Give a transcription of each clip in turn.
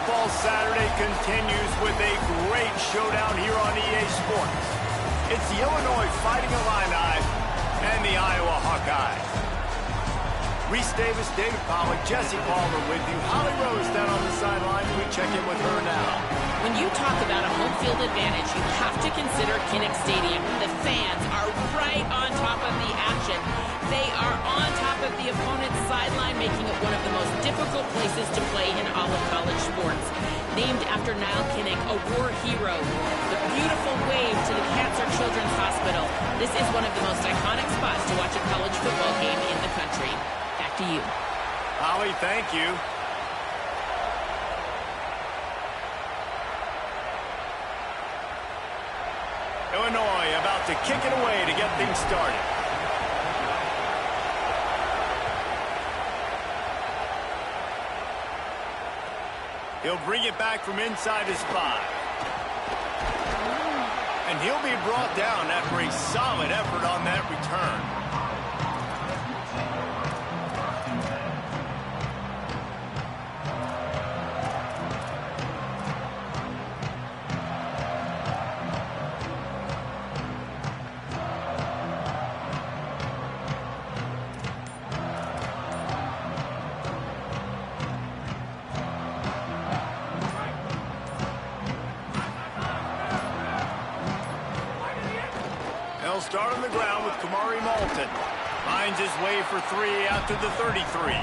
Football Saturday continues with a great showdown here on EA Sports. It's the Illinois Fighting Illini and the Iowa Hawkeyes. Reese Davis, David Pollack, Jesse Palmer with you. Holly Rose down on the sideline. We check in with her now. When you talk about a home field advantage, you have to consider Kinnick Stadium. The fans are right on top of the action. They are on top of the opponent's sideline, making it one of the most difficult places to play in all of college sports. Named after Niall Kinnick, a war hero, the beautiful wave to the Cancer Children's Hospital. This is one of the most iconic spots to watch a college football game in the country. Back to you. Holly, thank you. Illinois about to kick it away to get things started. He'll bring it back from inside his 5. And he'll be brought down after a solid effort on that return. They'll start on the ground with Kamari Malton. Finds his way for 3 out to the 33.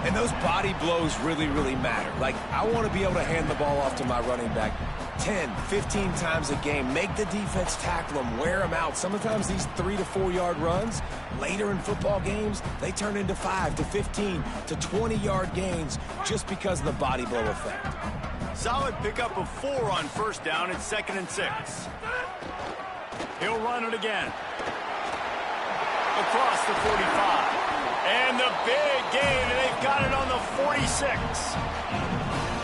And those body blows really, really matter. Like, I want to be able to hand the ball off to my running back 10, 15 times a game. Make the defense tackle them, wear them out. Sometimes these 3 to 4 yard runs, later in football games, they turn into 5 to 15 to 20 yard gains just because of the body blow effect. Solid pickup of 4 on first down. It's 2nd and 6. He'll run it again. Across the 45. And the big gain, and they've got it on the 46.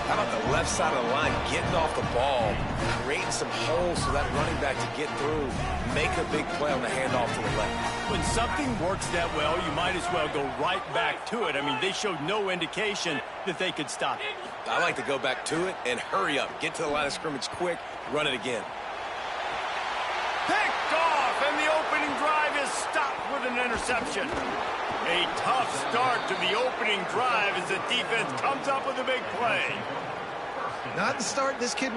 How about the left side of the line getting off the ball, creating some holes for that running back to get through, make a big play on the handoff to the left. When something works that well, you might as well go right back to it. I mean, they showed no indication that they could stop it. I like to go back to it and hurry up. Get to the line of scrimmage quick, run it again. Picked off, and the opening drive is stopped with an interception. A tough start to the opening drive as the defense comes up with a big play. Not the start this kid.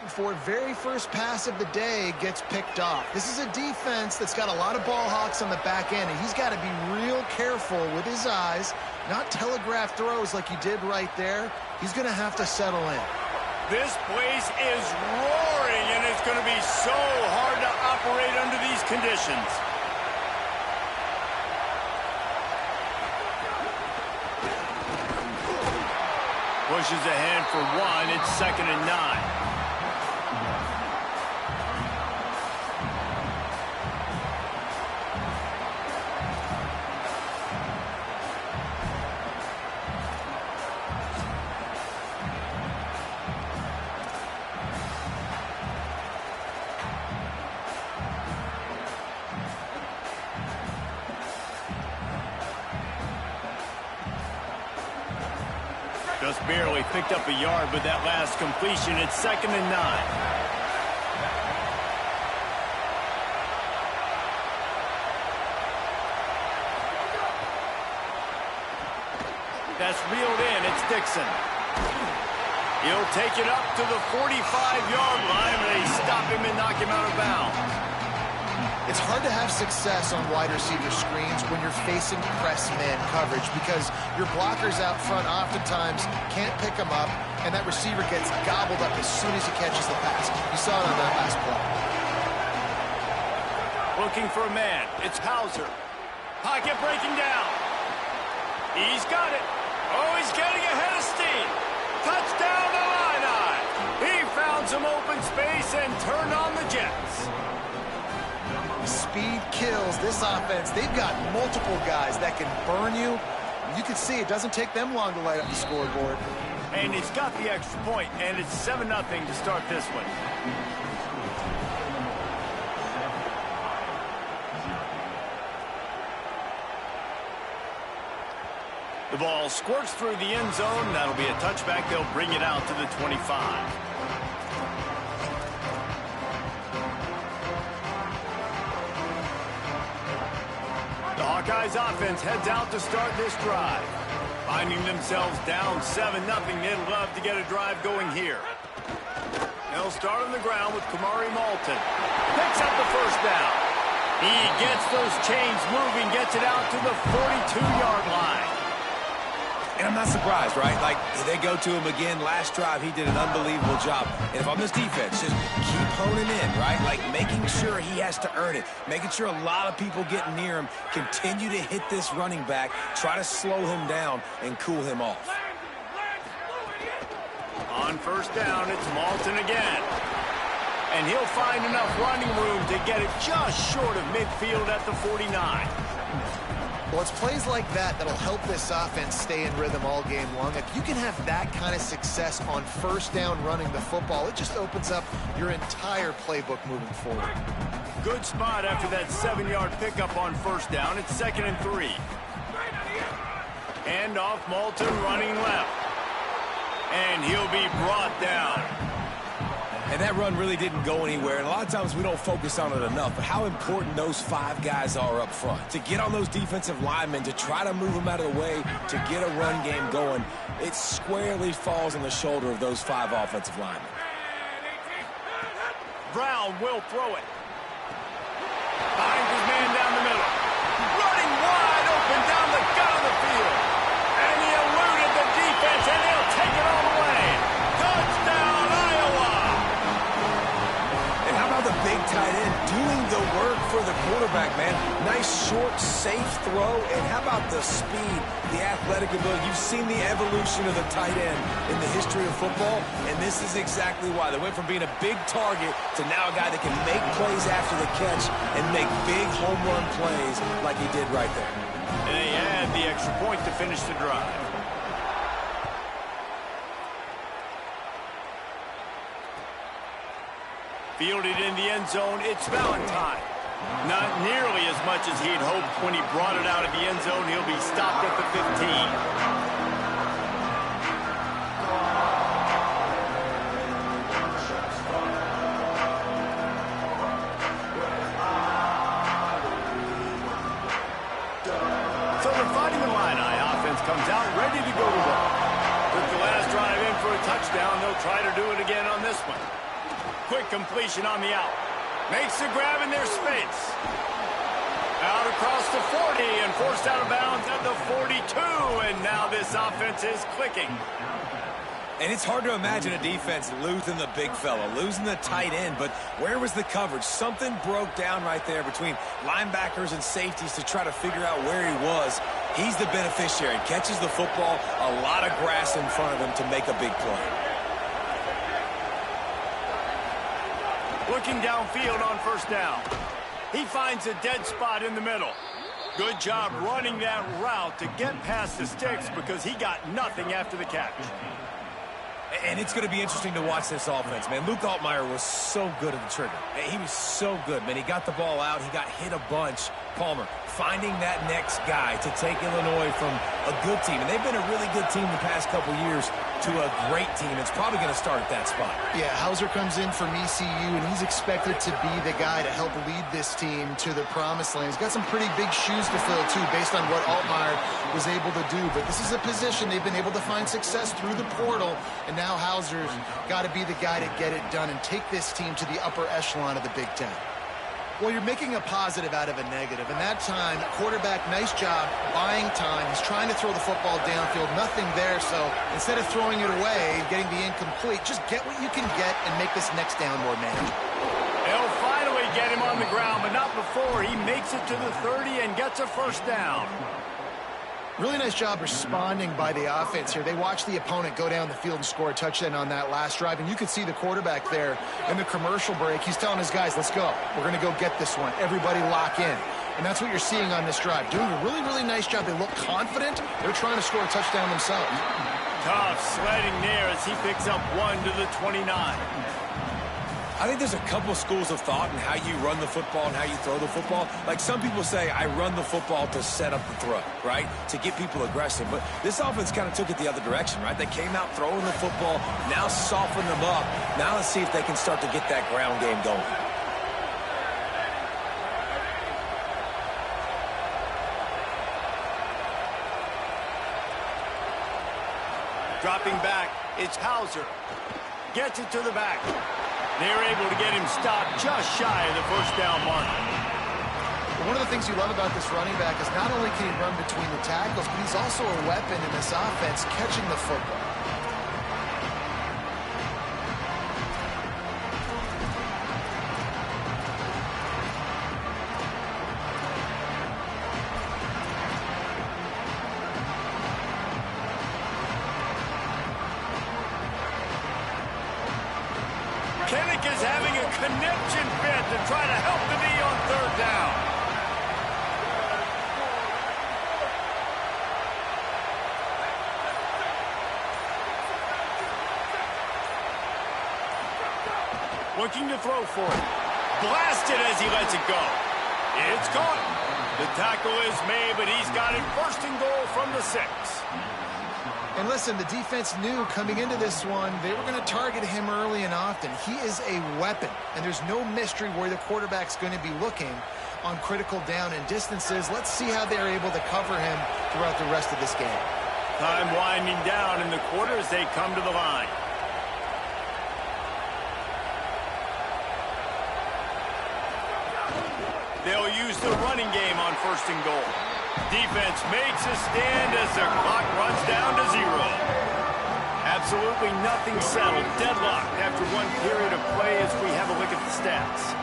For very first pass of the day gets picked off. This is a defense that's got a lot of ball hawks on the back end, and he's got to be real careful with his eyes, not telegraph throws like he did right there. He's going to have to settle in. This place is roaring, and it's going to be so hard to operate under these conditions. Pushes ahead for 1. It's 2nd and 9. Just barely picked up a yard with that last completion. It's 2nd and 9. That's reeled in. It's Dixon. He'll take it up to the 45-yard line, and they stop him and knock him out of bounds. It's hard to have success on wide receiver screens when you're facing press man coverage because your blockers out front oftentimes can't pick them up, and that receiver gets gobbled up as soon as he catches the pass. You saw it on that last play. Looking for a man. It's Hauser. Pocket breaking down. He's got it. Oh, he's getting ahead of steam. Touchdown, Illini. He found found some open space and turned on the Jets. Speed kills this offense. They've got multiple guys that can burn you. You can see it doesn't take them long to light up the scoreboard. And he's got the extra point, and it's 7-0 to start this one. The ball squirts through the end zone. That'll be a touchback. They'll bring it out to the 25. The Hawkeyes offense heads out to start this drive. Finding themselves down 7-0, they'd love to get a drive going here. They'll start on the ground with Kamari Malton. Picks up the first down. He gets those chains moving, gets it out to the 42-yard line. And I'm not surprised, right? Like, they go to him again. Last drive, he did an unbelievable job. And if I'm this defense, just keep honing in, right? Like, making sure he has to earn it. Making sure a lot of people get near him. Continue to hit this running back. Try to slow him down and cool him off. On first down, it's Malton again. And he'll find enough running room to get it just short of midfield at the 49. Well, it's plays like that that'll help this offense stay in rhythm all game long. If you can have that kind of success on first down running the football, it just opens up your entire playbook moving forward. Good spot after that 7-yard pickup on first down. It's 2nd and 3. Hand off, Malton running left. And he'll be brought down. And that run really didn't go anywhere. And a lot of times we don't focus on it enough. But how important those 5 guys are up front. To get on those defensive linemen, to try to move them out of the way, to get a run game going, it squarely falls on the shoulder of those 5 offensive linemen. Brown will throw it. Finds his man down the middle. Running wide open down the gut of the field. And he eluded the defense, and he'll take it all the way. Touchdown, Iowa! And how about the big tight end doing the work for the quarterback, man? Nice, short, safe throw. And how about the speed, the athletic ability? You've seen the evolution of the tight end in the history of football, and this is exactly why. They went from being a big target to now a guy that can make plays after the catch and make big home run plays like he did right there. And they add the extra point to finish the drive. Fielded in the end zone, it's Valentine. Not nearly as much as he'd hoped when he brought it out of the end zone. He'll be stopped at the 15. So the Fighting Illini offense comes out ready to go to work. Took the last drive in for a touchdown. They'll try to do it again on this one. Quick completion on the out. Makes the grab in their space. Out across the 40 and forced out of bounds at the 42. And now this offense is clicking. And it's hard to imagine a defense losing the big fella, losing the tight end, but where was the coverage? Something broke down right there between linebackers and safeties to try to figure out where he was. He's the beneficiary. Catches the football, a lot of grass in front of him to make a big play. Looking downfield on first down. He finds a dead spot in the middle. Good job running that route to get past the sticks because he got nothing after the catch. And it's going to be interesting to watch this offense, man. Luke Altmaier was so good at the trigger. He was so good, man. He got the ball out. He got hit a bunch. Palmer finding that next guy to take Illinois from a good team. And they've been a really good team the past couple years to a great team. It's probably going to start at that spot. Yeah, Hauser comes in from ECU, and he's expected to be the guy to help lead this team to the promised land. He's got some pretty big shoes to fill, too, based on what Altmaier was able to do. But this is a position they've been able to find success through the portal, and now Hauser's got to be the guy to get it done and take this team to the upper echelon of the Big Ten. Well, you're making a positive out of a negative. And that time, quarterback, nice job buying time. He's trying to throw the football downfield. Nothing there. So instead of throwing it away, getting the incomplete, just get what you can get and make this next down more manageable. They'll finally get him on the ground, but not before he makes it to the 30 and gets a first down. Really nice job responding by the offense here. They watched the opponent go down the field and score a touchdown on that last drive, and you could see the quarterback there in the commercial break. He's telling his guys, let's go. We're going to go get this one. Everybody lock in. And that's what you're seeing on this drive. Doing a really, really nice job. They look confident. They're trying to score a touchdown themselves. Tough sledding there as he picks up 1 to the 29. I think there's a couple schools of thought in how you run the football and how you throw the football. Like some people say, I run the football to set up the throw, right? To get people aggressive. But this offense kind of took it the other direction, right? They came out throwing the football, now soften them up. Now let's see if they can start to get that ground game going. Dropping back, it's Hauser. Gets it to the back. They're able to get him stopped just shy of the first down mark. One of the things you love about this running back is not only can he run between the tackles, but he's also a weapon in this offense catching the football. Kinnick is having a connection fit to try to help the knee on third down. Looking to throw for it. Blasted as he lets it go. It's caught. The tackle is made, but he's got it first and goal from the 6. And listen, the defense knew coming into this one, they were going to target him early and often. He is a weapon, and there's no mystery where the quarterback's going to be looking on critical down and distances. Let's see how they're able to cover him throughout the rest of this game. Time winding down in the quarter as they come to the line. They'll use the running game on first and goal. Defense makes a stand as the clock runs down to 0. Absolutely nothing settled. Deadlocked after one period of play as we have a look at the stats.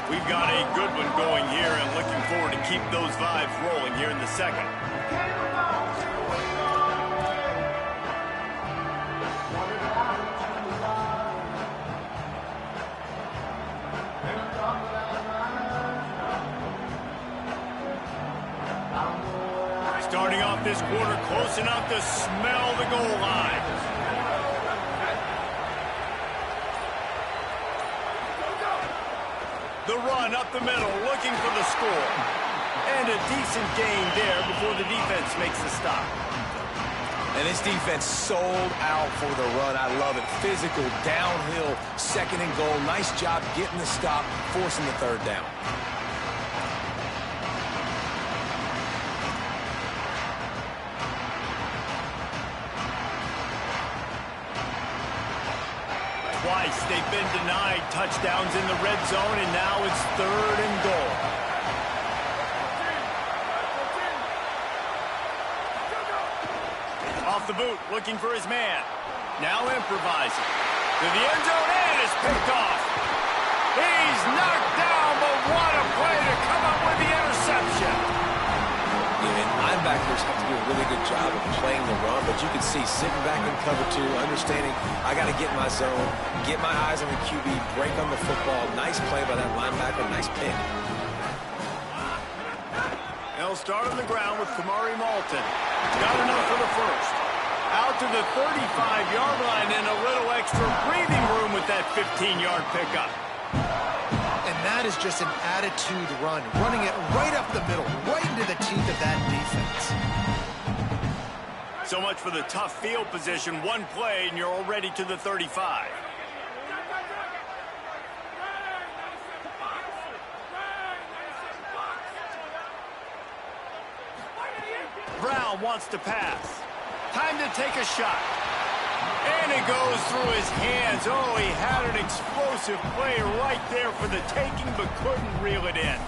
We've got a good one going here and looking forward to keep those vibes rolling here in the second. Starting off this quarter close enough to smell the goal line. The run up the middle, looking for the score. And a decent gain there before the defense makes the stop. And this defense sold out for the run. I love it. Physical, downhill, second and goal. Nice job getting the stop, forcing the third down. Twice they've been denied touchdowns in the red zone, and now it's third and goal. Off the boot, looking for his man. Now improvising. To the end zone, and it's picked off. He's knocked down, but what a play to come up with the interception. And linebackers have to do a really good job of playing the run, but you can see sitting back in cover 2, understanding I got to get in my zone, get my eyes on the QB, break on the football. Nice play by that linebacker, nice pick. They'll start on the ground with Kamari Malton. Got enough for the first. Out to the 35-yard line and a little extra breathing room with that 15-yard pickup. And that is just an attitude run, running it right up the middle, right into the teeth of that defense. So much for the tough field position. One play, and you're already to the 35. Brown wants to pass. Time to take a shot. And it goes through his hands. Oh, he had an explosive play right there for the taking, but couldn't reel it in.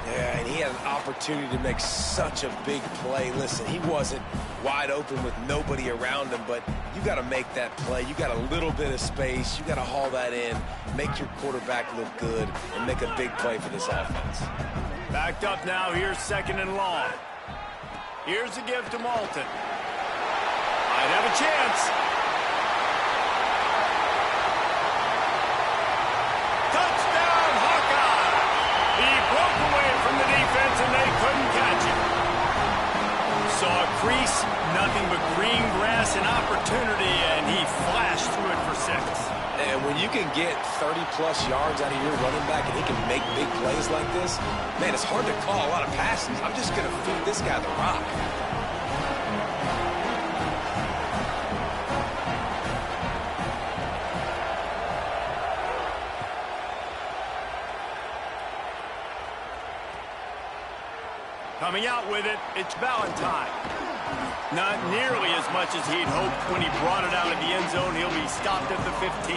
Yeah, and he had an opportunity to make such a big play. Listen, he wasn't wide open with nobody around him, but you got to make that play. You got a little bit of space. You got to haul that in, make your quarterback look good, and make a big play for this offense. Backed up now. Here's second and long. Here's a give to Malton. Might have a chance. Touchdown, Hawkeye! He broke away from the defense and they couldn't catch him. Saw a crease, nothing but green grass and opportunity, and he flashed through it for 6. And when you can get 30-plus yards out of your running back and he can make big plays like this, man, it's hard to call a lot of passes. I'm just going to feed this guy the rock. Coming out with it, it's Valentine. Not nearly as much as he'd hoped when he brought it out of the end zone. He'll be stopped at the 15.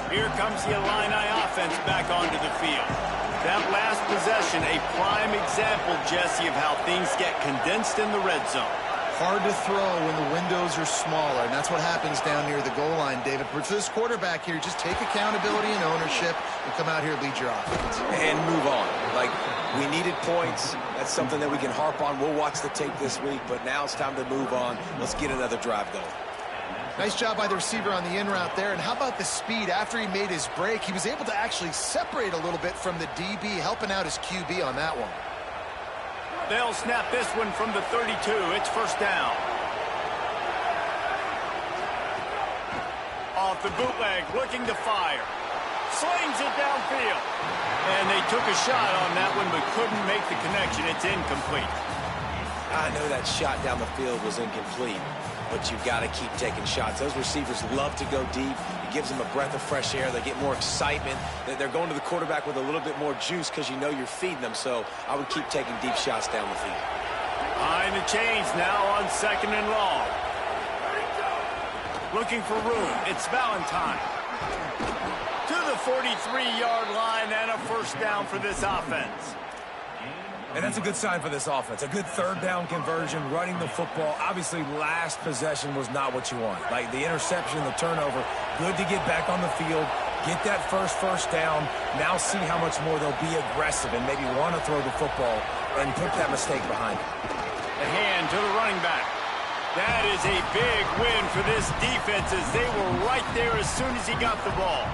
Here comes the Illini offense back onto the field. That last possession, a prime example, Jesse, of how things get condensed in the red zone. Hard to throw when the windows are smaller, and that's what happens down near the goal line, David. But for this quarterback here, just take accountability and ownership and come out here and lead your offense. And move on. Like, we needed points. That's something that we can harp on. We'll watch the tape this week, but now it's time to move on. Let's get another drive going. Nice job by the receiver on the in route there. And how about the speed? After he made his break, he was able to actually separate a little bit from the DB, helping out his QB on that one. They'll snap this one from the 32. It's first down. Off the bootleg, looking to fire. Slings it downfield. And they took a shot on that one, but couldn't make the connection. It's incomplete. I know that shot down the field was incomplete, but you've got to keep taking shots. Those receivers love to go deep. It gives them a breath of fresh air. They get more excitement. They're going to the quarterback with a little bit more juice because you know you're feeding them. So I would keep taking deep shots down the field. Behind the chains now on 2nd and long. Looking for room. It's Valentine. To the 43-yard line and a first down for this offense. And that's a good sign for this offense. A good third down conversion, running the football. Obviously, last possession was not what you want. Like the interception, the turnover, good to get back on the field, get that first down. Now see how much more they'll be aggressive and maybe want to throw the football and put that mistake behind them. The hand to the running back. That is a big win for this defense as they were right there as soon as he got the ball.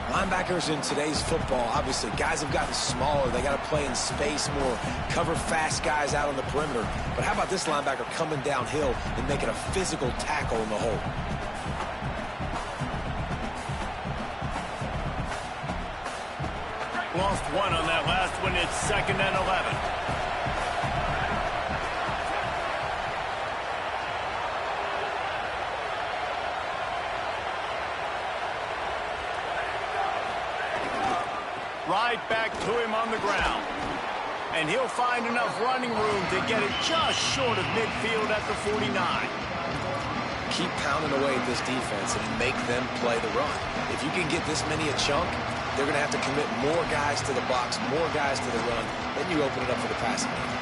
Linebackers in today's football, obviously, guys have gotten smaller. They got to play in space more, cover fast guys out on the perimeter. But how about this linebacker coming downhill and making a physical tackle in the hole? Lost one on that last one. It's 2nd and 11. Right back to him on the ground. And he'll find enough running room to get it just short of midfield at the 49. Keep pounding away at this defense and make them play the run. If you can get this many a chunk, they're going to have to commit more guys to the box, more guys to the run. Then you open it up for the passing game.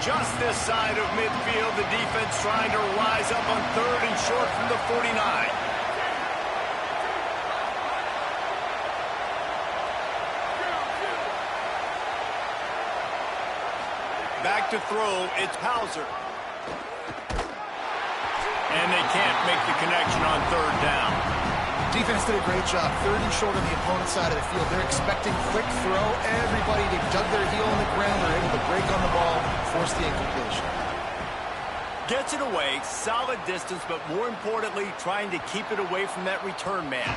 Just this side of midfield, the defense trying to rise up on 3rd and short from the 49. Back to throw, it's Hauser. And they can't make the connection on 3rd down. Defense did a great job. 3rd and short on the opponent's side of the field. They're expecting quick throw. Everybody, they dug their heel on the ground. They're able to break on the ball, force the incompletion. Gets it away, solid distance, but more importantly, trying to keep it away from that return man.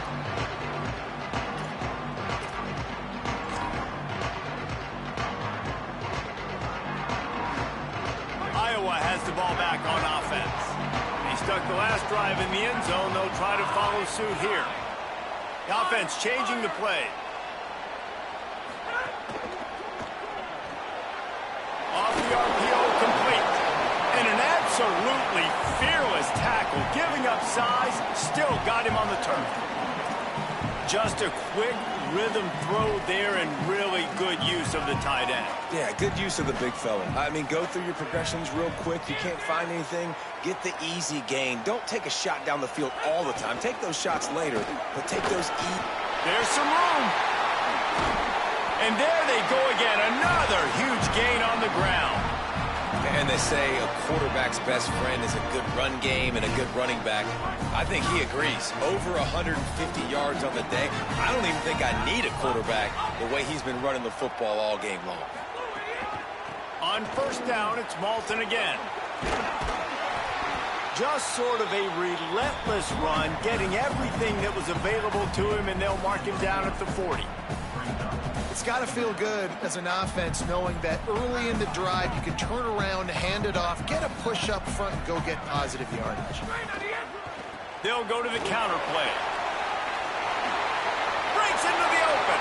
Iowa has the ball back on offense. He stuck the last drive in the end zone. They'll try to follow suit here. The offense changing the play. Off the RPO, complete. And an absolutely fearless tackle, giving up size, still got him on the turf. Just a quick rhythm throw there and really good use of the tight end. Yeah, good use of the big fella. I mean, go through your progressions real quick. You can't find anything, get the easy gain. Don't take a shot down the field all the time. Take those shots later, but take those There's some room. And there they go again. Another huge gain on the ground. And they say a quarterback's best friend is a good run game and a good running back. I think he agrees. Over 150 yards on the day. I don't even think I need a quarterback the way he's been running the football all game long. On first down, it's Malton again. Just sort of a relentless run, getting everything that was available to him, and they'll mark him down at the 40. It's got to feel good as an offense knowing that early in the drive you can turn around, hand it off, get a push up front, and go get positive yardage. They'll go to the counter play. Breaks into the open.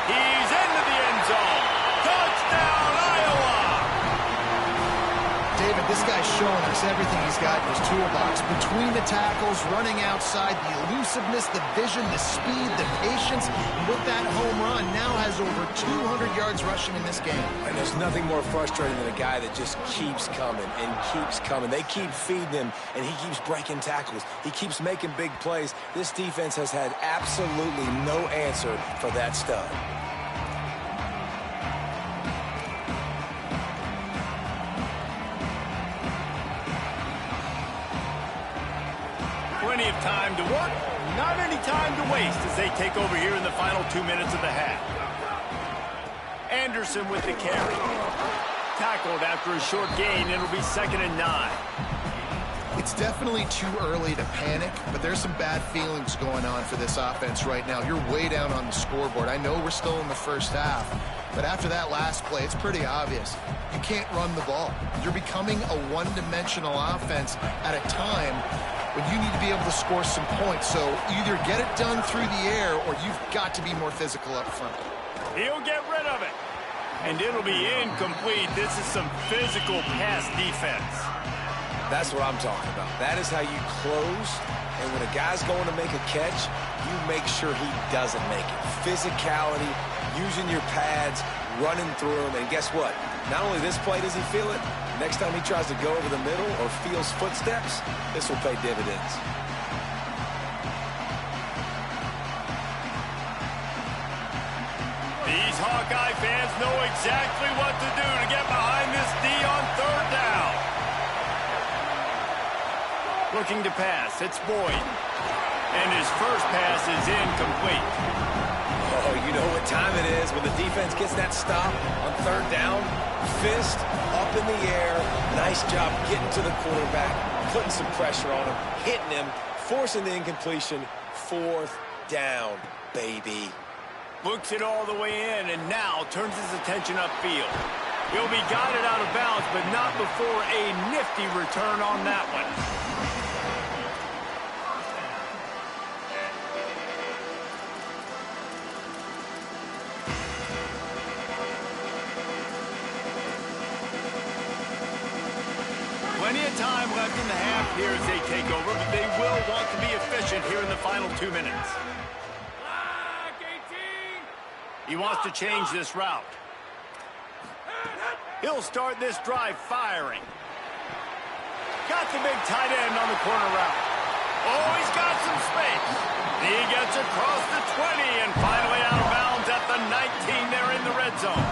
He's into the end zone. Touchdown, Iowa! David, this guy's showing us everything he's got in his toolbox. Between the tackles, running outside, the elusiveness, the vision, the speed, the patience. And with that home run, now has over 200 yards rushing in this game. And there's nothing more frustrating than a guy that just keeps coming and keeps coming. They keep feeding him, and he keeps breaking tackles. He keeps making big plays. This defense has had absolutely no answer for that stud. Plenty of time to work, not any time to waste as they take over here in the final 2 minutes of the half. Anderson with the carry. Tackled after a short gain. It'll be 2nd and 9. It's definitely too early to panic, but there's some bad feelings going on for this offense right now. You're way down on the scoreboard. I know we're still in the first half, but after that last play, it's pretty obvious. You can't run the ball. You're becoming a one-dimensional offense at a time when you need to be able to score some points. So either get it done through the air or you've got to be more physical up front. He'll get rid of it. And it'll be incomplete. This is some physical pass defense. That's what I'm talking about. That is how you close. And when a guy's going to make a catch, you make sure he doesn't make it. Physicality, using your pads, running through him. And guess what? Not only this play does he feel it, next time he tries to go over the middle or feels footsteps, this will pay dividends. These Hawkeye fans know exactly what to do to get behind this D on 3rd down. Looking to pass, it's Boyd. And his first pass is incomplete. Oh, you know what time it is when the defense gets that stop on 3rd down. Fist up in the air. Nice job getting to the quarterback, putting some pressure on him, hitting him, forcing the incompletion. 4th down, baby. Looks it all the way in and now turns his attention upfield. He'll be guided out of bounds, but not before a nifty return on that one. Plenty of time left in the half here as they take over, but they will want to be efficient here in the final 2 minutes. He wants to change this route. He'll start this drive firing. Got the big tight end on the corner route. Oh, he's got some space. He gets across the 20 and finally out of bounds at the 19 there in the red zone.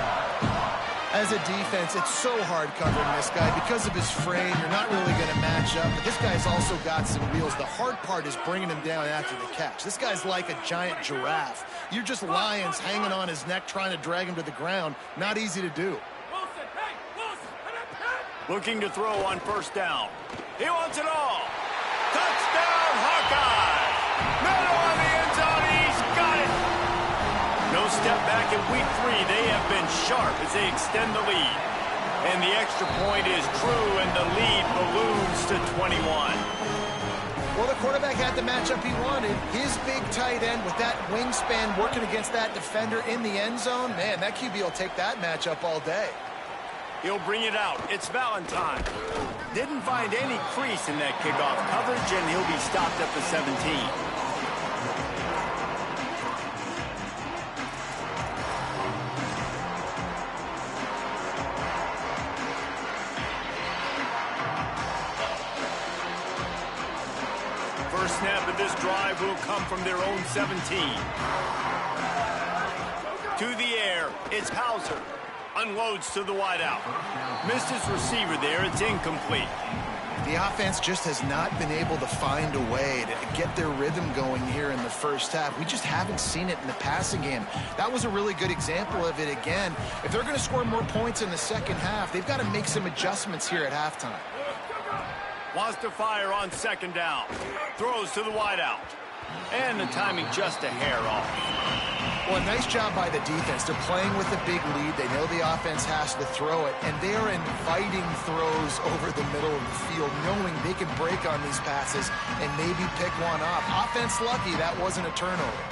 As a defense, it's so hard covering this guy. Because of his frame, you're not really going to match up. But this guy's also got some wheels. The hard part is bringing him down after the catch. This guy's like a giant giraffe. You're just lions hanging on his neck, trying to drag him to the ground. Not easy to do. Looking to throw on 1st down. He wants it all. Touchdown, Hawkeye! Middle of the end zone, he's got it! No step back in week 3. They have been sharp as they extend the lead. And the extra point is true, and the lead balloons to 21. Well, the quarterback had the matchup he wanted. His big tight end with that wingspan working against that defender in the end zone. Man, that QB will take that matchup all day. He'll bring it out. It's Valentine. Didn't find any crease in that kickoff coverage, and he'll be stopped at the 17. First snap of this drive will come from their own 17. To the air, it's Hauser. Unloads to the wideout. Missed his receiver there. It's incomplete. The offense just has not been able to find a way to get their rhythm going here in the first half. We just haven't seen it in the passing game. That was a really good example of it again. If they're going to score more points in the second half, they've got to make some adjustments here at halftime. Wants to fire on second down. Throws to the wideout. And the timing just a hair off. Well, a nice job by the defense. They're playing with a big lead. They know the offense has to throw it, and they are inviting throws over the middle of the field, knowing they can break on these passes and maybe pick one off. Offense lucky that wasn't a turnover.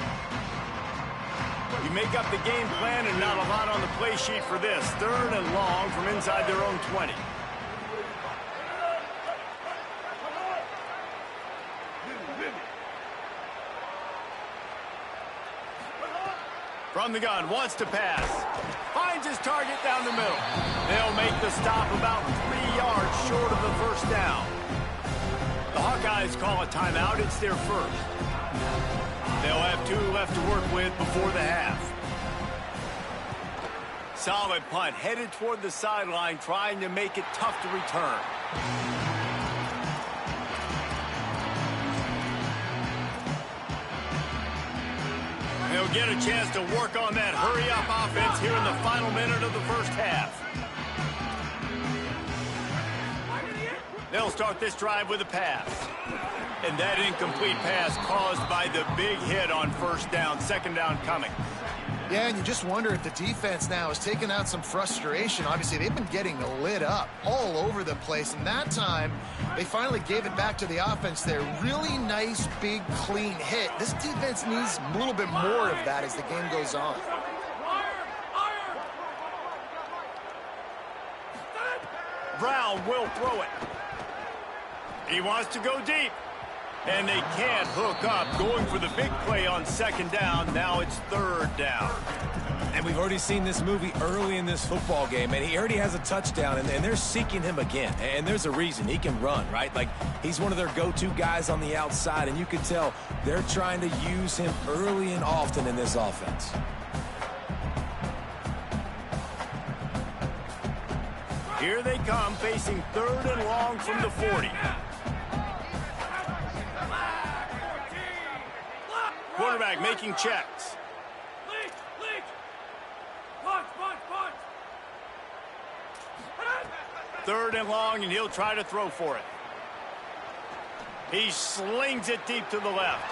You make up the game plan and not a lot on the play sheet for this. Third and long from inside their own 20. From the gun, wants to pass. Finds his target down the middle. They'll make the stop about 3 yards short of the first down. The Hawkeyes call a timeout. It's their first. They'll have 2 left to work with before the half. Solid punt, headed toward the sideline, trying to make it tough to return. They'll get a chance to work on that hurry-up offense here in the final minute of the first half. They'll start this drive with a pass. And that incomplete pass caused by the big hit on first down, second down coming. Yeah, and you just wonder if the defense now is taking out some frustration. Obviously, they've been getting lit up all over the place, and that time they finally gave it back to the offense there. Really nice, big, clean hit. This defense needs a little bit more of that as the game goes on. Brown will throw it. He wants to go deep. And they can't hook up, going for the big play on second down. Now it's third down. And we've already seen this movie early in this football game, and he already has a touchdown, and they're seeking him again. And there's a reason. He can run, right? Like, he's one of their go-to guys on the outside, and you can tell they're trying to use him early and often in this offense. Here they come, facing third and long from the 40. Quarterback making checks. Third and long, and he'll try to throw for it. He slings it deep to the left.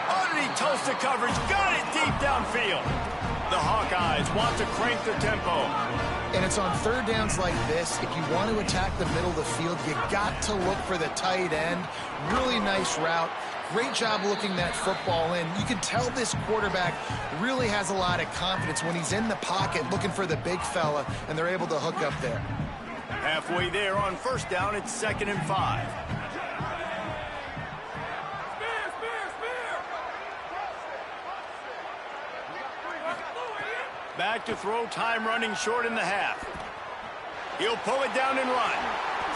Underneath toasted coverage, got it deep downfield. The Hawkeyes want to crank the tempo. And it's on third downs like this, if you want to attack the middle of the field, you got to look for the tight end. Really nice route. Great job looking that football in. You can tell this quarterback really has a lot of confidence when he's in the pocket looking for the big fella, and they're able to hook up there. Halfway there on first down, it's 2nd and 5. Back to throw, time running short in the half. He'll pull it down and run.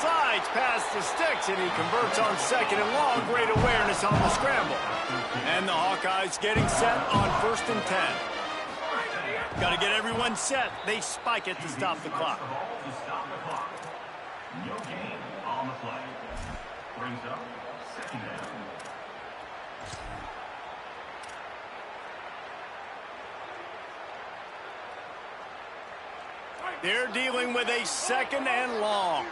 Slides past the sticks, and he converts on second and long. Great awareness on the scramble. And the Hawkeyes getting set on 1st and 10. Got to get everyone set. They spike it to stop the clock. No gain on the play. Brings up 2nd down. They're dealing with a 2nd and long.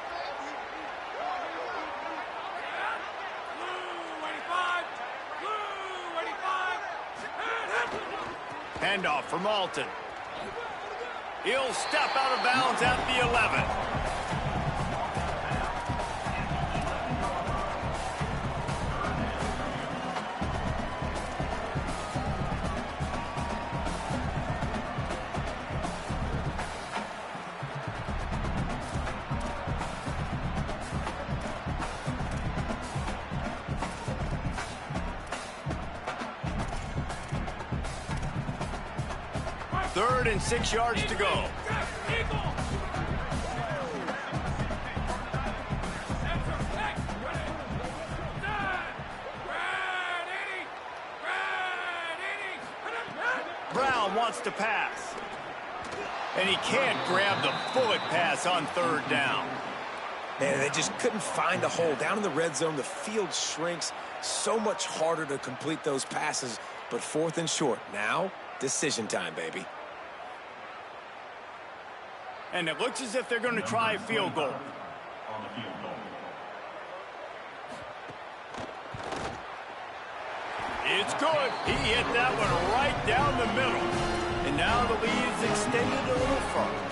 Handoff for Malton. He'll step out of bounds at the 11. 3rd and 6 yards to go. Brown wants to pass. And he can't grab the bullet pass on 3rd down. Man, they just couldn't find a hole. Down in the red zone, the field shrinks. So much harder to complete those passes. But 4th and short. Now, decision time, baby. And it looks as if they're going to try a field goal. It's good. He hit that one right down the middle. And now the lead is extended a little further.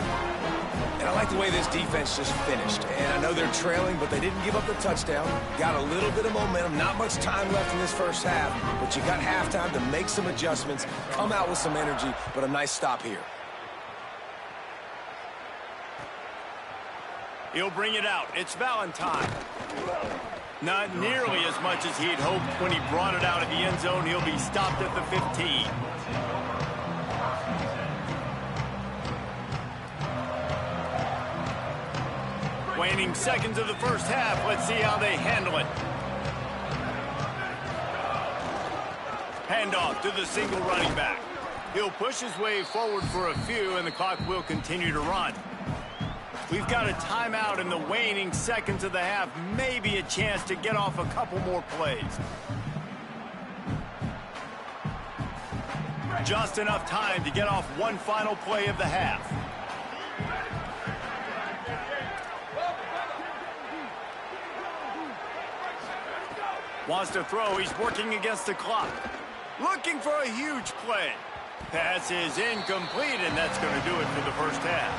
And I like the way this defense just finished. And I know they're trailing, but they didn't give up the touchdown. Got a little bit of momentum. Not much time left in this first half, but you got halftime to make some adjustments, come out with some energy, but a nice stop here. He'll bring it out. It's Valentine. Not nearly as much as he'd hoped when he brought it out of the end zone. He'll be stopped at the 15. Waning seconds of the first half. Let's see how they handle it. Handoff to the single running back. He'll push his way forward for a few, and the clock will continue to run. We've got a timeout in the waning seconds of the half. Maybe a chance to get off a couple more plays. Just enough time to get off one final play of the half. Wants to throw. He's working against the clock. Looking for a huge play. Pass is incomplete, and that's going to do it for the first half.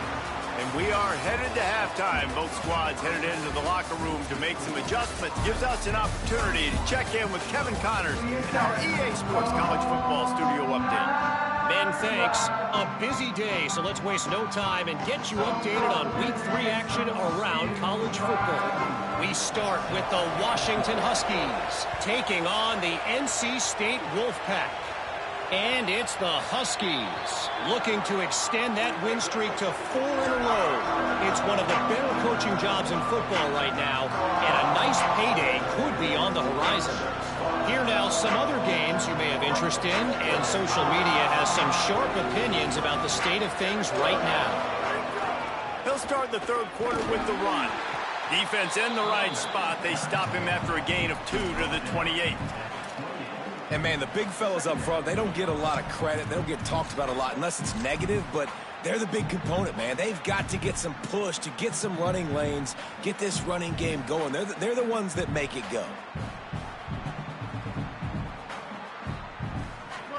And we are headed to halftime. Both squads headed into the locker room to make some adjustments. Gives us an opportunity to check in with Kevin Connors in our EA Sports College Football Studio Update. Ben, thanks. A busy day, so let's waste no time and get you updated on Week 3 action around college football. We start with the Washington Huskies taking on the NC State Wolfpack. And it's the Huskies looking to extend that win streak to 4 in a row. It's one of the better coaching jobs in football right now, and a nice payday could be on the horizon. Here now, some other games you may have interest in, and social media has some sharp opinions about the state of things right now. He'll start the third quarter with the run. Defense in the right spot. They stop him after a gain of 2 to the 28. And, man, the big fellas up front, they don't get a lot of credit. They don't get talked about a lot unless it's negative, but they're the big component, man. They've got to get some push to get some running lanes, get this running game going. They're the ones that make it go.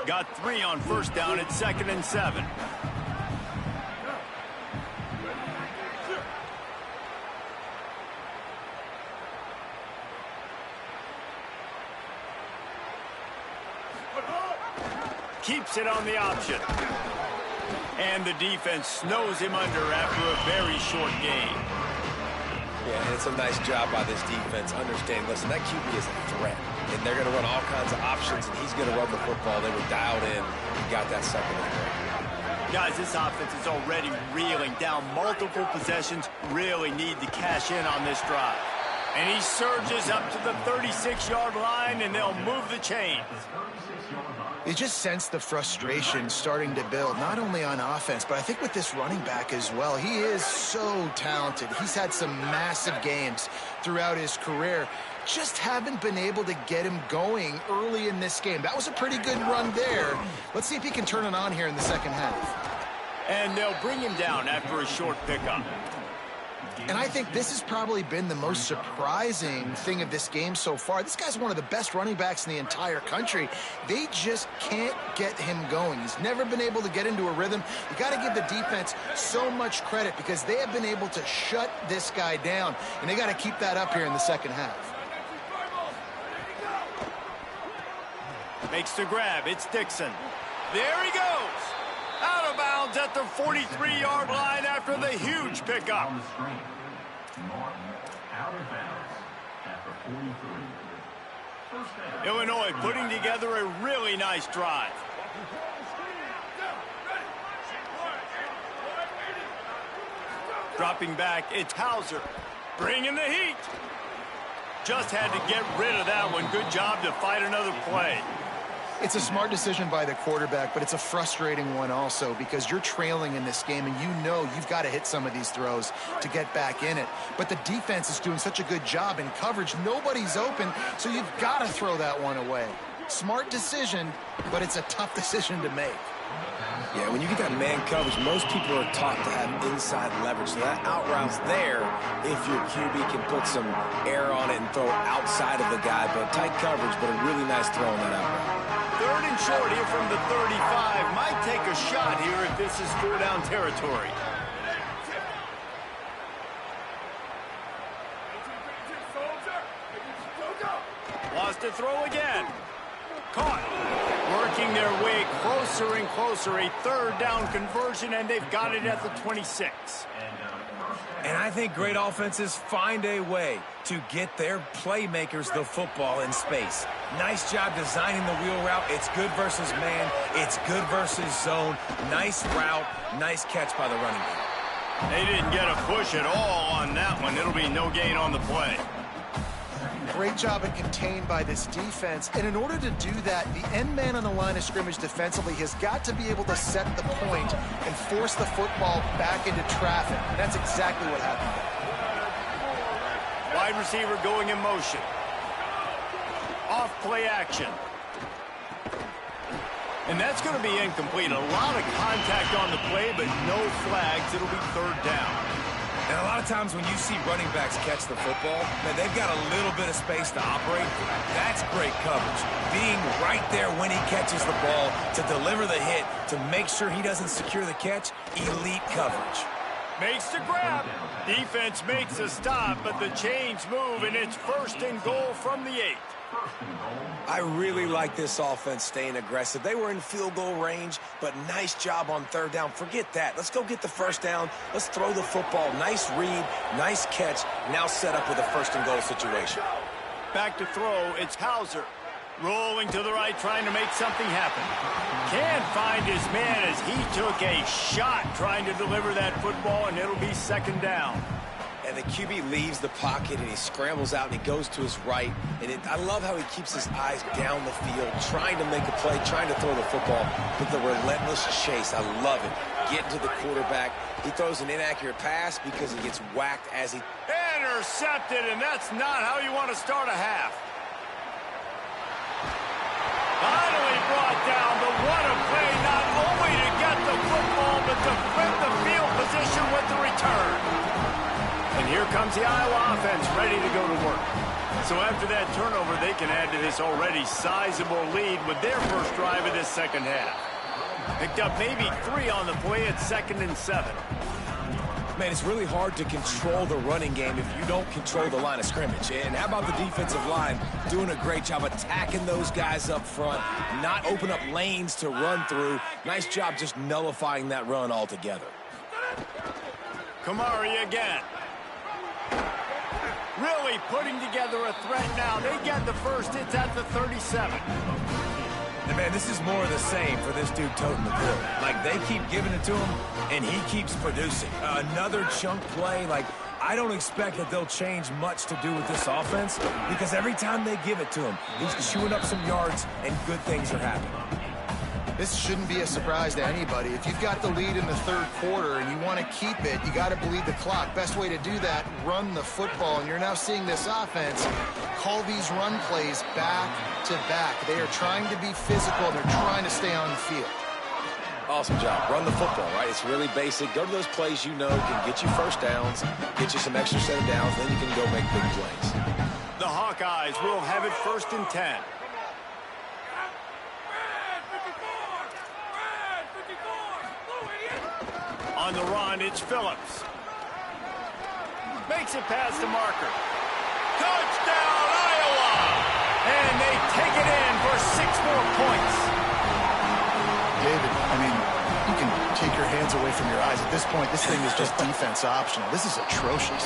Got 3 on first down at 2nd and 7. Keeps it on the option. And the defense snows him under after a very short game. Yeah, and it's a nice job by this defense understanding, listen, that QB is a threat. And they're going to run all kinds of options, and he's going to run the football. They were dialed in and got that second and Guys, this offense is already reeling down multiple possessions. Really need to cash in on this drive. And he surges up to the 36-yard line, and they'll move the chains. You just sense the frustration starting to build, not only on offense, but I think with this running back as well. He is so talented. He's had some massive games throughout his career. Just haven't been able to get him going early in this game. That was a pretty good run there. Let's see if he can turn it on here in the second half. And they'll bring him down after a short pickup. And I think this has probably been the most surprising thing of this game so far. This guy's one of the best running backs in the entire country. They just can't get him going. He's never been able to get into a rhythm. You got to give the defense so much credit because they have been able to shut this guy down, and they got to keep that up here in the second half. Makes the grab. It's Dixon. There he goes. Out of bounds at the 43-yard line after the huge pickup. On the screen, Martin out of bounds at the 43. First down. Illinois putting together a really nice drive. Dropping back, it's Hauser. Bringing the heat. Just had to get rid of that one. Good job to fight another play. It's a smart decision by the quarterback, but it's a frustrating one also because you're trailing in this game and you know you've got to hit some of these throws to get back in it. But the defense is doing such a good job in coverage. Nobody's open, so you've got to throw that one away. Smart decision, but it's a tough decision to make. Yeah, when you get that man coverage, most people are taught to have inside leverage. So that out route's there if your QB can put some air on it and throw outside of the guy. But tight coverage, but a really nice throw on that out route. 3rd and short here from the 35. Might take a shot here if this is 4-down territory. Wants to throw again. Caught. Working their way closer and closer. A 3rd down conversion, and they've got it at the 26. And I think great offenses find a way to get their playmakers the football in space. Nice job designing the wheel route. It's good versus man. It's good versus zone. Nice route. Nice catch by the running back. They didn't get a push at all on that one. It'll be no gain on the play. Great job and contained by this defense. And in order to do that, the end man on the line of scrimmage defensively has got to be able to set the point and force the football back into traffic. And that's exactly what happened there. Wide receiver going in motion. Off play action. And that's going to be incomplete. A lot of contact on the play, but no flags. It'll be 3rd down. And a lot of times when you see running backs catch the football, man, they've got a little bit of space to operate. That's great coverage. Being right there when he catches the ball to deliver the hit, to make sure he doesn't secure the catch, elite coverage. Makes the grab. Defense makes a stop, but the chains move, and it's 1st and goal from the 8. I really like this offense staying aggressive. They were in field goal range, but nice job on 3rd down. Forget that. Let's go get the 1st down. Let's throw the football. Nice read, nice catch. Now set up with a 1st and goal situation. Back to throw, it's Hauser. Rolling to the right, trying to make something happen. Can't find his man as he took a shot trying to deliver that football, and it'll be 2nd down. And the QB leaves the pocket, and he scrambles out, and he goes to his right. And I love how he keeps his eyes down the field, trying to make a play, trying to throw the football, but the relentless chase. I love it. Getting to the quarterback. He throws an inaccurate pass because he gets whacked as he... Intercepted, and that's not how you want to start a half. Finally brought down, but what a play, not only to get the football, but to flip the field position with the return. And here comes the Iowa offense ready to go to work. So after that turnover, they can add to this already sizable lead with their first drive of this 2nd half. Picked up maybe 3 on the play at 2nd and 7. Man, it's really hard to control the running game if you don't control the line of scrimmage. And how about the defensive line doing a great job attacking those guys up front, not open up lanes to run through. Nice job just nullifying that run altogether. Kamari again. Really putting together a threat now. They get the first. It's at the 37. And man, this is more of the same for this dude toting the bill. Like, they keep giving it to him, and he keeps producing. Another chunk play. Like, I don't expect that they'll change much to do with this offense because every time they give it to him, he's chewing up some yards, and good things are happening. This shouldn't be a surprise to anybody. If you've got the lead in the 3rd quarter and you want to keep it, you got to bleed the clock. Best way to do that, run the football. And you're now seeing this offense call these run plays back to back. They are trying to be physical. They're trying to stay on the field. Awesome job. Run the football, right? It's really basic. Go to those plays you know can get you 1st downs, get you some extra set of downs, then you can go make big plays. The Hawkeyes will have it 1st and 10. On the run, it's Phillips. Makes it past the marker. Touchdown, Iowa! And they take it in for 6 more points. David, I mean, you can take your hands away from your eyes. At this point, this thing is just defense optional. This is atrocious.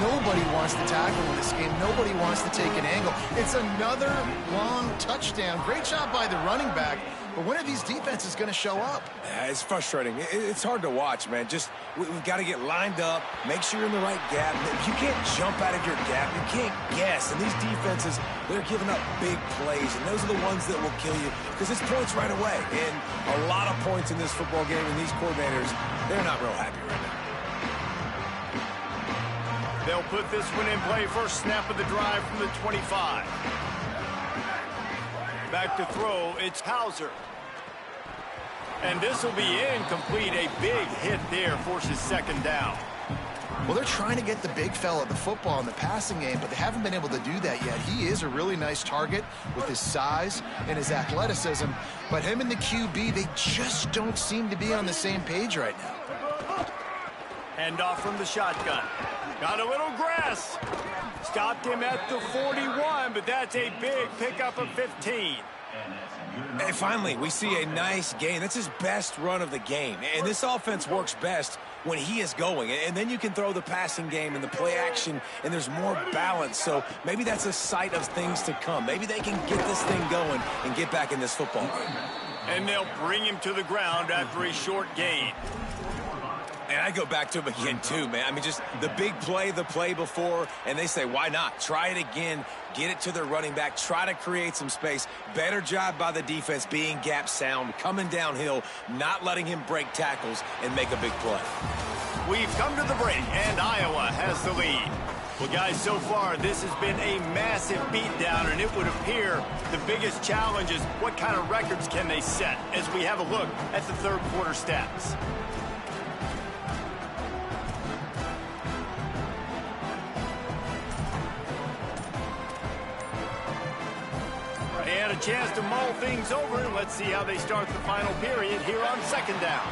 Nobody wants to tackle in this game. Nobody wants to take an angle. It's another long touchdown. Great job by the running back. But when are these defenses going to show up? Yeah, it's frustrating. It's hard to watch, man. We've got to get lined up, make sure you're in the right gap. You can't jump out of your gap. You can't guess. And these defenses, they're giving up big plays, and those are the ones that will kill you because it's points right away. And a lot of points in this football game, and these coordinators, they're not real happy right now. They'll put this one in play. First snap of the drive from the 25. Back to throw, it's Hauser. And this will be incomplete. A big hit there forces second down. Well, they're trying to get the big fella the football in the passing game, but they haven't been able to do that yet. He is a really nice target with his size and his athleticism, but him and the QB, they just don't seem to be on the same page right now. Handoff from the shotgun. Got a little grass. Stopped him at the 41, but that's a big pickup of 15. And finally, we see a nice gain. That's his best run of the game. And this offense works best when he is going. And then you can throw the passing game and the play action, and there's more balance. So maybe that's a sight of things to come. Maybe they can get this thing going and get back in this football game. And they'll bring him to the ground after a short gain. And I go back to him again, too, man. I mean, just the big play, the play before, and they say, why not? Try it again, get it to their running back, try to create some space. Better job by the defense being gap sound, coming downhill, not letting him break tackles and make a big play. We've come to the break, and Iowa has the lead. Well, guys, so far, this has been a massive beatdown, and it would appear the biggest challenge is what kind of records can they set as we have a look at the third quarter stats. They had a chance to mull things over, and let's see how they start the final period here on second down.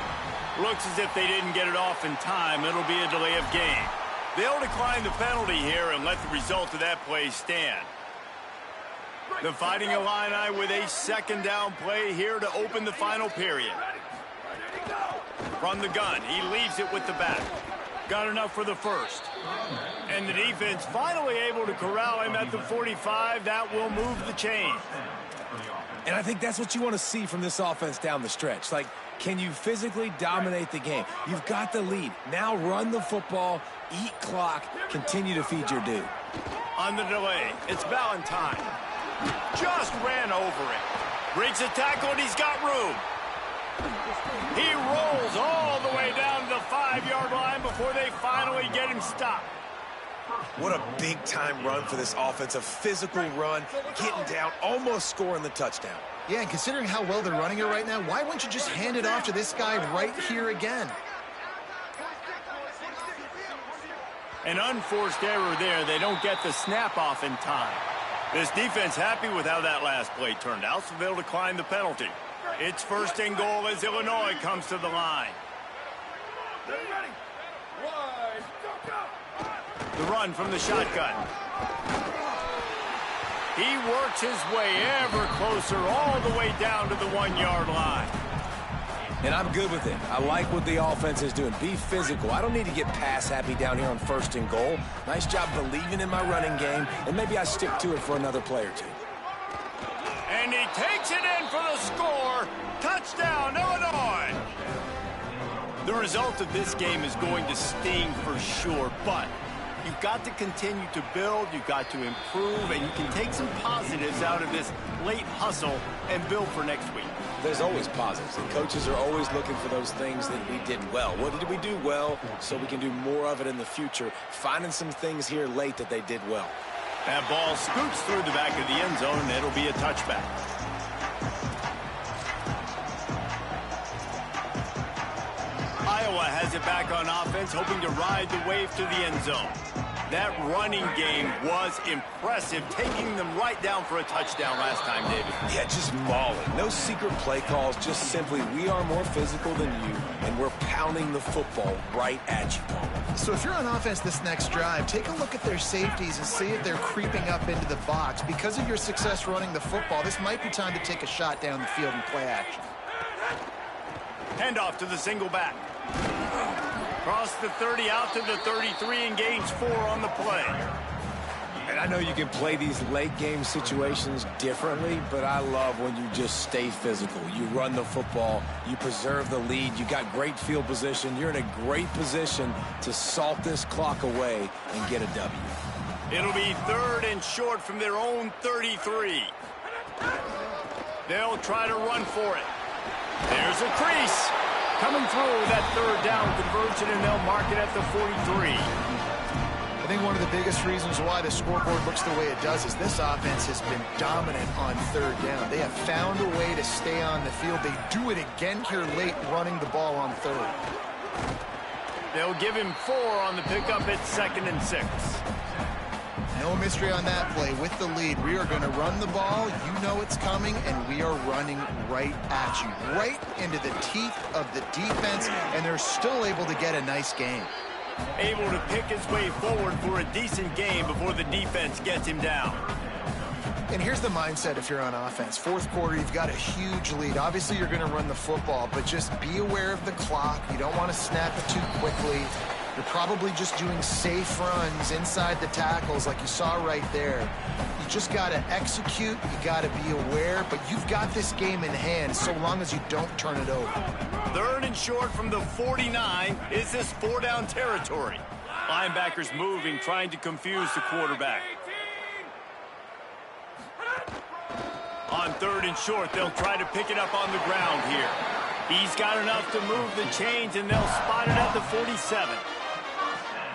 Looks as if they didn't get it off in time. It'll be a delay of game. They'll decline the penalty here and let the result of that play stand. The Fighting Illini with a second down play here to open the final period. From the gun, he leaves it with the back. Got enough for the first. And the defense finally able to corral him at the 45. That will move the chain. And I think that's what you want to see from this offense down the stretch. Like, can you physically dominate the game? You've got the lead. Now run the football, eat clock, continue to feed your dude. On the delay, it's Valentine. Just ran over it. Breaks a tackle, and he's got room. He rolls all the way down to the 5-yard line before they finally get him stopped. What a big-time run for this offense, a physical run, getting down, almost scoring the touchdown. Yeah, and considering how well they're running it right now, why wouldn't you just hand it off to this guy right here again? An unforced error there. They don't get the snap off in time. This defense happy with how that last play turned out, so they'll decline the penalty. It's first and goal as Illinois comes to the line. The run from the shotgun. He works his way ever closer all the way down to the 1-yard line. And I'm good with it. I like what the offense is doing. Be physical. I don't need to get pass happy down here on first and goal. Nice job believing in my running game, and maybe I stick to it for another play or two. And he takes it in for the score. Touchdown, Illinois. The result of this game is going to sting for sure, but you've got to continue to build, you've got to improve, and you can take some positives out of this late hustle and build for next week. There's always positives, and coaches are always looking for those things that we did well. What did we do well so we can do more of it in the future? Finding some things here late that they did well. That ball scoots through the back of the end zone, and it'll be a touchback. Iowa has it back on offense, hoping to ride the wave to the end zone. That running game was impressive, taking them right down for a touchdown last time, David. Yeah, just mauling. No secret play calls, just simply we are more physical than you, and we're pounding the football right at you. So if you're on offense this next drive, take a look at their safeties and see if they're creeping up into the box. Because of your success running the football, this might be time to take a shot down the field and play action. Handoff to the single back. Cross the 30 out to the 33 and gains 4 on the play. And I know you can play these late game situations differently, but I love when you just stay physical. You run the football, you preserve the lead, you got great field position, you're in a great position to salt this clock away and get a W. It'll be 3rd and short from their own 33. They'll try to run for it. There's a crease. Coming through that 3rd down conversion, and they'll mark it at the 43. I think one of the biggest reasons why the scoreboard looks the way it does is this offense has been dominant on 3rd down. They have found a way to stay on the field. They do it again here late, running the ball on 3rd. They'll give him 4 on the pickup at 2nd and 6. No mystery on that play. With the lead, we are going to run the ball. You know it's coming, and we are running right at you, right into the teeth of the defense, and they're still able to get a nice game. Able to pick his way forward for a decent game before the defense gets him down. And here's the mindset if you're on offense. 4th quarter, you've got a huge lead. Obviously, you're going to run the football, but just be aware of the clock. You don't want to snap it too quickly. You're probably just doing safe runs inside the tackles like you saw right there. You just got to execute. You got to be aware, but you've got this game in hand so long as you don't turn it over. 3rd and short from the 49. Is this 4-down territory? Linebackers moving, trying to confuse the quarterback. On 3rd and short, they'll try to pick it up on the ground here. He's got enough to move the chains, and they'll spot it at the 47.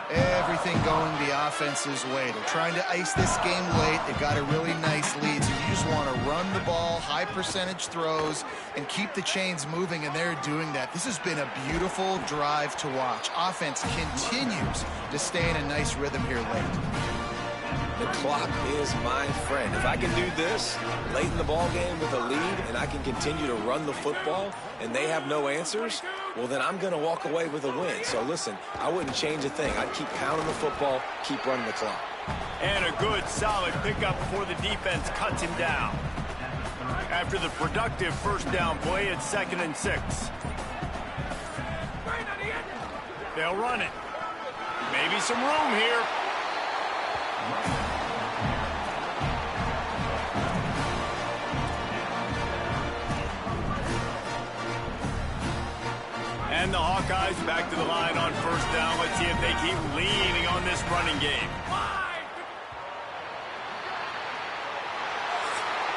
Everything going the offense's way. They're trying to ice this game late. They've got a really nice lead, so you just want to run the ball, high percentage throws, and keep the chains moving, and they're doing that. This has been a beautiful drive to watch. Offense continues to stay in a nice rhythm here late. The clock is my friend. If I can do this late in the ball game with a lead and I can continue to run the football and they have no answers, well, then I'm going to walk away with a win. So, listen, I wouldn't change a thing. I'd keep pounding the football, keep running the clock. And a good, solid pickup before the defense cuts him down. After the productive 1st down play, it's 2nd and 6. They'll run it. Maybe some room here. And the Hawkeyes back to the line on 1st down. Let's see if they keep leaning on this running game.